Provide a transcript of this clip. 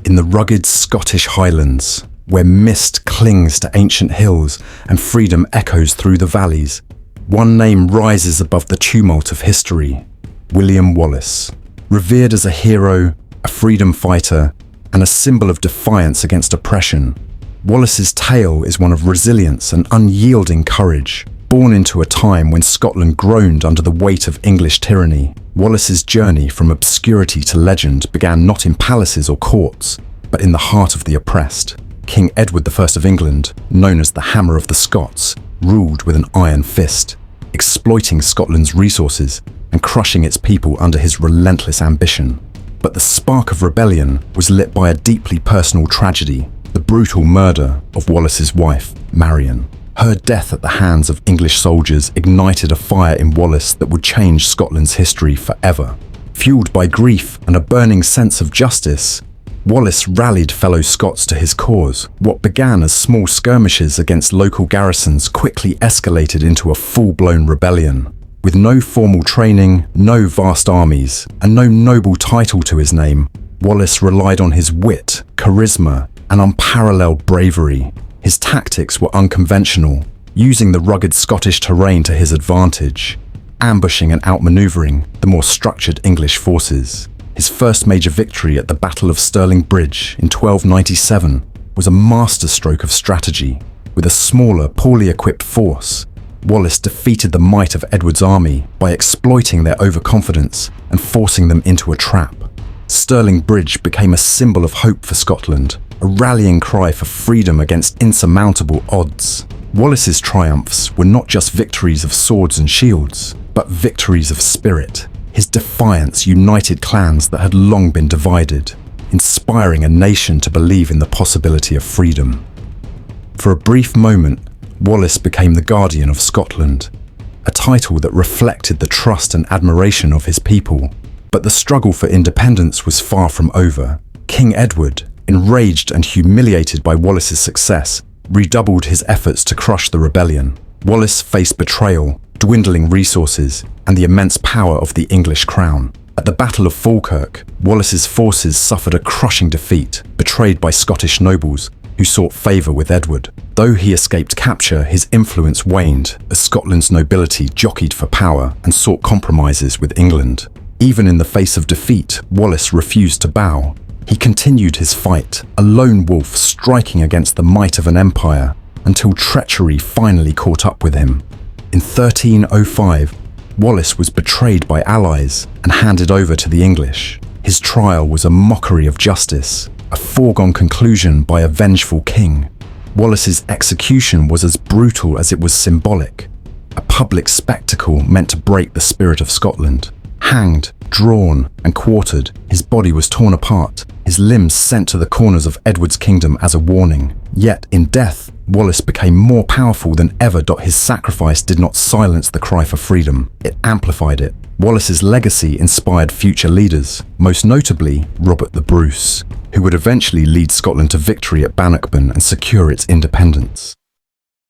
In the rugged Scottish Highlands, where mist clings to ancient hills and freedom echoes through the valleys, one name rises above the tumult of history: William Wallace. Revered as a hero, a freedom fighter, and a symbol of defiance against oppression, Wallace's tale is one of resilience and unyielding courage. Born into a time when Scotland groaned under the weight of English tyranny, Wallace's journey from obscurity to legend began not in palaces or courts, but in the heart of the oppressed. King Edward I of England, known as the Hammer of the Scots, ruled with an iron fist, exploiting Scotland's resources and crushing its people under his relentless ambition. But the spark of rebellion was lit by a deeply personal tragedy: the brutal murder of Wallace's wife, Marion. Her death at the hands of English soldiers ignited a fire in Wallace that would change Scotland's history forever. Fueled by grief and a burning sense of justice, Wallace rallied fellow Scots to his cause. What began as small skirmishes against local garrisons quickly escalated into a full-blown rebellion. With no formal training, no vast armies, and no noble title to his name, Wallace relied on his wit, charisma, and unparalleled bravery. His tactics were unconventional, using the rugged Scottish terrain to his advantage, ambushing and outmaneuvering the more structured English forces. His first major victory at the Battle of Stirling Bridge in 1297 was a masterstroke of strategy. With a smaller, poorly equipped force, Wallace defeated the might of Edward's army by exploiting their overconfidence and forcing them into a trap. Stirling Bridge became a symbol of hope for Scotland, a rallying cry for freedom against insurmountable odds. Wallace's triumphs were not just victories of swords and shields, but victories of spirit. His defiance united clans that had long been divided, inspiring a nation to believe in the possibility of freedom. For a brief moment, Wallace became the guardian of Scotland, a title that reflected the trust and admiration of his people. But the struggle for independence was far from over. King Edward, enraged and humiliated by Wallace's success, redoubled his efforts to crush the rebellion. Wallace faced betrayal, dwindling resources, and the immense power of the English crown. At the Battle of Falkirk, Wallace's forces suffered a crushing defeat, betrayed by Scottish nobles who sought favour with Edward. Though he escaped capture, his influence waned as Scotland's nobility jockeyed for power and sought compromises with England. Even in the face of defeat, Wallace refused to bow. He continued his fight, a lone wolf striking against the might of an empire, until treachery finally caught up with him. In 1305, Wallace was betrayed by allies and handed over to the English. His trial was a mockery of justice, a foregone conclusion by a vengeful king. Wallace's execution was as brutal as it was symbolic, a public spectacle meant to break the spirit of Scotland. Hanged, drawn, and quartered, his body was torn apart, his limbs sent to the corners of Edward's kingdom as a warning. Yet, in death, Wallace became more powerful than ever. His sacrifice did not silence the cry for freedom, it amplified it. Wallace's legacy inspired future leaders, most notably Robert the Bruce, who would eventually lead Scotland to victory at Bannockburn and secure its independence.